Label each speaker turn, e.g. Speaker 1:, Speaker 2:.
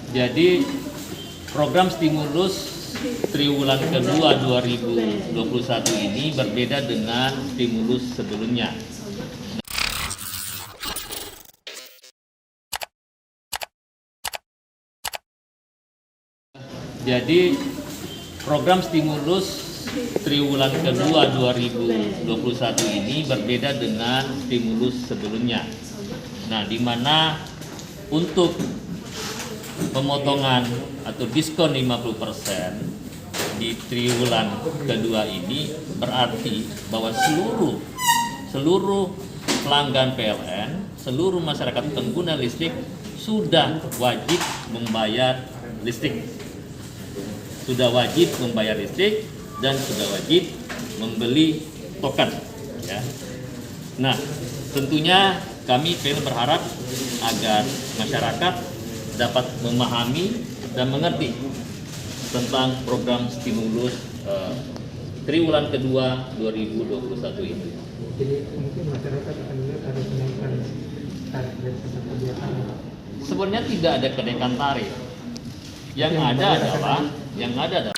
Speaker 1: Jadi program stimulus triwulan kedua 2021 ini berbeda dengan stimulus sebelumnya. Jadi program stimulus triwulan kedua 2021 ini berbeda dengan stimulus sebelumnya. Nah, di mana untuk pemotongan atau diskon 50% di triwulan kedua ini berarti bahwa seluruh pelanggan PLN, seluruh masyarakat pengguna listrik sudah wajib membayar listrik. Sudah wajib membayar listrik dan sudah wajib membeli token. Ya. Nah, tentunya kami PLN berharap agar masyarakat dapat memahami dan mengerti tentang program stimulus triwulan kedua 2021 ini.
Speaker 2: Jadi mungkin masyarakat akan melihat ada kenaikan tarif dari pusat kebijakan.
Speaker 1: Sebenarnya tidak ada kenaikan tarif. Yang ada adalah